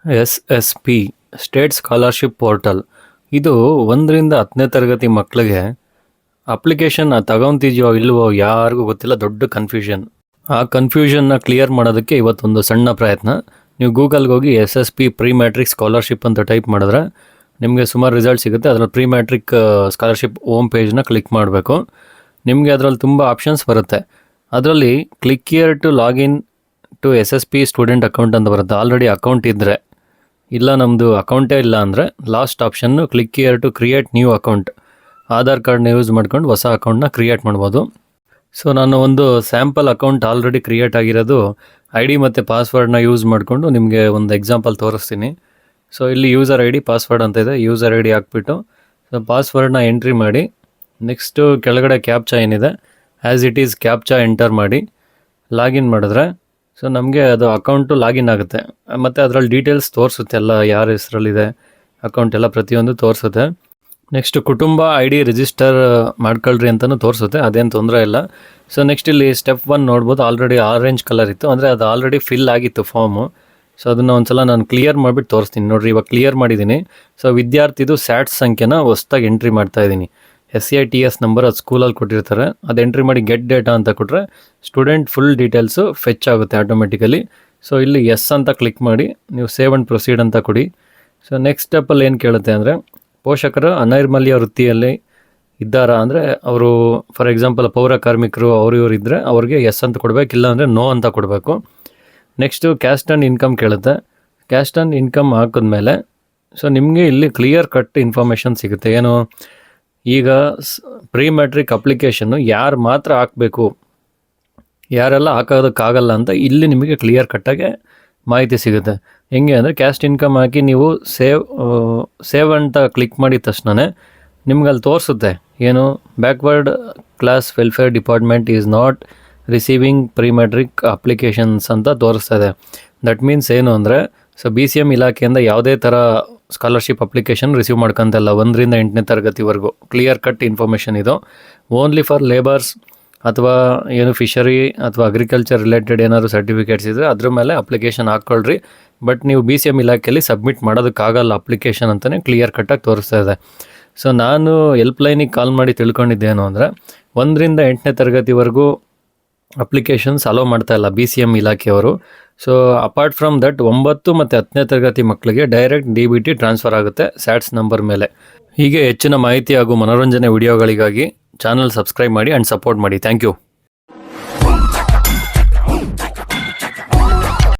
SSP state scholarship portal. ಇದು 1ರಿಂದ 10ನೇ ತರಗತಿ ಮಕ್ಕಳಿಗೆ ಅಪ್ಲಿಕೇಶನ್ ತಗೊಂತಿದ್ಯೋ ಇಲ್ವೋ ಯಾರಿಗೂ ಗೊತ್ತಿಲ್ಲ, ದೊಡ್ಡ ಕನ್ಫ್ಯೂಷನ್. ಆ ಕನ್ಫ್ಯೂಷನ್ನ ಕ್ಲಿಯರ್ ಮಾಡೋದಕ್ಕೆ ಇವತ್ತೊಂದು ಸಣ್ಣ ಪ್ರಯತ್ನ. ನೀವು ಗೂಗಲ್ಗೆ ಹೋಗಿ SSP ಪ್ರೀ ಮ್ಯಾಟ್ರಿಕ್ ಸ್ಕಾಲರ್ಶಿಪ್ ಅಂತ ಟೈಪ್ ಮಾಡಿದ್ರೆ ನಿಮಗೆ ಸುಮಾರು ರಿಸಲ್ಟ್ ಸಿಗುತ್ತೆ. ಅದರಲ್ಲಿ ಪ್ರೀ ಮ್ಯಾಟ್ರಿಕ್ ಸ್ಕಾಲರ್ಶಿಪ್ ಹೋಮ್ ಪೇಜ್ನ ಕ್ಲಿಕ್ ಮಾಡಬೇಕು. ನಿಮಗೆ ಅದರಲ್ಲಿ ತುಂಬ ಆಪ್ಷನ್ಸ್ ಬರುತ್ತೆ. ಅದರಲ್ಲಿ click here to login to SSP student account ಅಂತ ಬರುತ್ತೆ. ಆಲ್ರೆಡಿ ಅಕೌಂಟ್ ಇದ್ದರೆ, ಇಲ್ಲ ನಮ್ಮದು ಅಕೌಂಟೇ ಇಲ್ಲ ಅಂದರೆ ಲಾಸ್ಟ್ ಆಪ್ಷನ್ನು click here to create new account. Aadhaar ಕಾರ್ಡ್ನ ಯೂಸ್ ಮಾಡ್ಕೊಂಡು ಹೊಸ ಅಕೌಂಟ್ನ ಕ್ರಿಯೇಟ್ ಮಾಡ್ಬೋದು. ಸೊ ನಾನು ಒಂದು ಸ್ಯಾಂಪಲ್ ಅಕೌಂಟ್ ಆಲ್ರೆಡಿ ಕ್ರಿಯೇಟ್ ಆಗಿರೋದು ID ಮತ್ತು ಪಾಸ್ವರ್ಡ್ನ ಯೂಸ್ ಮಾಡಿಕೊಂಡು ನಿಮಗೆ ಒಂದು ಎಕ್ಸಾಂಪಲ್ ತೋರಿಸ್ತೀನಿ. ಸೊ ಇಲ್ಲಿ ಯೂಸರ್ ID ಪಾಸ್ವರ್ಡ್ ಅಂತ ಇದೆ. ಯೂಸರ್ ID ಹಾಕ್ಬಿಟ್ಟು ಸೊ ಪಾಸ್ವರ್ಡ್ನ ಎಂಟ್ರಿ ಮಾಡಿ, ನೆಕ್ಸ್ಟು ಕೆಳಗಡೆ ಕ್ಯಾಪ್ಚಾ ಏನಿದೆ as it is captcha enter ಮಾಡಿ ಲಾಗಿನ್ ಮಾಡಿದ್ರೆ ಸೊ ನಮಗೆ ಅದು ಅಕೌಂಟು ಲಾಗಿನ್ ಆಗುತ್ತೆ. ಮತ್ತು ಅದರಲ್ಲಿ ಡೀಟೇಲ್ಸ್ ತೋರಿಸುತ್ತೆ, ಎಲ್ಲ ಯಾರ ಹೆಸರಲ್ಲಿದೆ ಅಕೌಂಟ್ ಎಲ್ಲ ಪ್ರತಿಯೊಂದು ತೋರಿಸುತ್ತೆ. ನೆಕ್ಸ್ಟ್ ಕುಟುಂಬ ID ರಿಜಿಸ್ಟರ್ ಮಾಡ್ಕೊಳ್ರಿ ಅಂತಲೂ ತೋರಿಸುತ್ತೆ, ಅದೇನು ತೊಂದರೆ ಇಲ್ಲ. ಸೊ ನೆಕ್ಸ್ಟ್ ಇಲ್ಲಿ ಸ್ಟೆಪ್ 1 ನೋಡ್ಬೋದು, ಆಲ್ರೆಡಿ ಆರೆಂಜ್ ಕಲರ್ ಇತ್ತು, ಅಂದರೆ ಅದು ಆಲ್ರೆಡಿ ಫಿಲ್ ಆಗಿತ್ತು ಫಾರ್ಮು. ಸೊ ಅದನ್ನು ಒಂದ್ಸಲ ನಾನು ಕ್ಲಿಯರ್ ಮಾಡಿಬಿಟ್ಟು ತೋರಿಸ್ತೀನಿ ನೋಡಿರಿ. ಇವಾಗ ಕ್ಲಿಯರ್ ಮಾಡಿದ್ದೀನಿ. ಸೊ ವಿದ್ಯಾರ್ಥಿದು ಸ್ಯಾಟ್ಸ್ ಸಂಖ್ಯೆನ ಹೊಸ್ದಾಗಿ ಎಂಟ್ರಿ ಮಾಡ್ತಾಯಿದ್ದೀನಿ. SATS ನಂಬರ್ ಅದು ಸ್ಕೂಲಲ್ಲಿ ಕೊಟ್ಟಿರ್ತಾರೆ, ಅದು ಎಂಟ್ರಿ ಮಾಡಿ ಗೆಟ್ ಡೇಟಾ ಅಂತ ಕೊಟ್ಟರೆ ಸ್ಟೂಡೆಂಟ್ ಫುಲ್ ಡೀಟೇಲ್ಸು ಫೆಚ್ ಆಗುತ್ತೆ ಆಟೋಮೆಟಿಕಲಿ. ಸೊ ಇಲ್ಲಿ ಎಸ್ ಅಂತ ಕ್ಲಿಕ್ ಮಾಡಿ ನೀವು ಸೇವ್ ಆ್ಯಂಡ್ ಪ್ರೊಸೀಡ್ ಅಂತ ಕೊಡಿ. ಸೊ ನೆಕ್ಸ್ಟ್ ಸ್ಟೆಪ್ಪಲ್ಲಿ ಏನು ಕೇಳುತ್ತೆ ಅಂದರೆ ಪೋಷಕರು ಅನೈರ್ಮಲ್ಯ ವೃತ್ತಿಯಲ್ಲಿ ಇದ್ದಾರಾ ಅಂದರೆ ಅವರು ಫಾರ್ ಎಕ್ಸಾಂಪಲ್ ಪೌರ ಕಾರ್ಮಿಕರು ಇವರು ಇದ್ದರೆ ಅವ್ರಿಗೆ ಎಸ್ ಅಂತ ಕೊಡಬೇಕು, ಇಲ್ಲ ಅಂದರೆ ನೋ ಅಂತ ಕೊಡಬೇಕು. ನೆಕ್ಸ್ಟು ಕ್ಯಾಸ್ಟ್ ಆ್ಯಂಡ್ ಇನ್ಕಮ್ ಕೇಳುತ್ತೆ. ಕ್ಯಾಸ್ಟ್ ಆ್ಯಂಡ್ ಇನ್ಕಮ್ ಹಾಕಿದ್ಮೇಲೆ ಸೊ ನಿಮಗೆ ಇಲ್ಲಿ ಕ್ಲಿಯರ್ ಕಟ್ ಇನ್ಫಾರ್ಮೇಷನ್ ಸಿಗುತ್ತೆ. ಏನು ಈಗ ಪ್ರೀ ಮ್ಯಾಟ್ರಿಕ್ ಅಪ್ಲಿಕೇಶನ್ನು ಯಾರು ಮಾತ್ರ ಹಾಕಬೇಕು, ಯಾರೆಲ್ಲ ಹಾಕೋದಕ್ಕಾಗಲ್ಲ ಅಂತ ಇಲ್ಲಿ ನಿಮಗೆ ಕ್ಲಿಯರ್ ಕಟ್ಟಾಗೆ ಮಾಹಿತಿ ಸಿಗುತ್ತೆ. ಹೆಂಗೆ ಅಂದರೆ ಕ್ಯಾಸ್ಟ್ ಇನ್ಕಮ್ ಹಾಕಿ ನೀವು ಸೇವ್ ಅಂತ ಕ್ಲಿಕ್ ಮಾಡಿದ ತಕ್ಷಣ ನಿಮ್ಗೆ ಅಲ್ಲಿ ತೋರಿಸುತ್ತೆ ಏನು backward class welfare department is not receiving pre matric applications ಅಂತ ತೋರಿಸ್ತದೆ. ದಟ್ ಮೀನ್ಸ್ ಏನು ಅಂದರೆ ಸೊ BCM ಇಲಾಖೆಯಿಂದ ಯಾವುದೇ ಥರ ಸ್ಕಾಲರ್ಶಿಪ್ ಅಪ್ಲಿಕೇಶನ್ ರಿಸೀವ್ ಮಾಡ್ಕೊಂತಲ್ಲ 1ರಿಂದ 8ನೇ ತರಗತಿವರೆಗೂ. ಕ್ಲಿಯರ್ ಕಟ್ ಇನ್ಫಾರ್ಮೇಷನ್ ಇದು. ಓನ್ಲಿ ಫಾರ್ ಲೇಬರ್ಸ್ ಅಥವಾ ಏನು ಫಿಶರಿ ಅಥವಾ ಅಗ್ರಿಕಲ್ಚರ್ ರಿಲೇಟೆಡ್ ಏನಾದ್ರು ಸರ್ಟಿಫಿಕೇಟ್ಸ್ ಇದ್ದರೆ ಅದ್ರ ಮೇಲೆ ಅಪ್ಲಿಕೇಶನ್ ಹಾಕ್ಕೊಳ್ರಿ. ಬಟ್ ನೀವು BCM ಇಲಾಖೆಯಲ್ಲಿ ಸಬ್ಮಿಟ್ ಮಾಡೋದಕ್ಕಾಗಲ್ಲ ಅಪ್ಲಿಕೇಶನ್ ಅಂತಲೇ ಕ್ಲಿಯರ್ ಕಟ್ಟಾಗಿ ತೋರಿಸ್ತಾ ಇದೆ. ಸೊ ನಾನು ಹೆಲ್ಪ್ಲೈನಿಗೆ ಕಾಲ್ ಮಾಡಿ ತಿಳ್ಕೊಂಡಿದ್ದೇನು ಅಂದರೆ 1ರಿಂದ 8ನೇ ತರಗತಿವರೆಗೂ ಅಪ್ಲಿಕೇಶನ್ಸ್ ಅಲೋ ಮಾಡ್ತಾಯಿಲ್ಲ BCM ಇಲಾಖೆಯವರು. ಸೊ ಅಪಾರ್ಟ್ ಫ್ರಮ್ ದಟ್ 9 ಮತ್ತು 10ನೇ ತರಗತಿ ಮಕ್ಕಳಿಗೆ ಡೈರೆಕ್ಟ್ DBT ಟ್ರಾನ್ಸ್ಫರ್ ಆಗುತ್ತೆ ಸ್ಯಾಟ್ಸ್ ನಂಬರ್ ಮೇಲೆ. ಹೀಗೆ ಹೆಚ್ಚಿನ ಮಾಹಿತಿ ಹಾಗೂ ಮನೋರಂಜನೆ ವಿಡಿಯೋಗಳಿಗಾಗಿ ಚಾನಲ್ ಸಬ್ಸ್ಕ್ರೈಬ್ ಮಾಡಿ ಆ್ಯಂಡ್ ಸಪೋರ್ಟ್ ಮಾಡಿ. Thank you.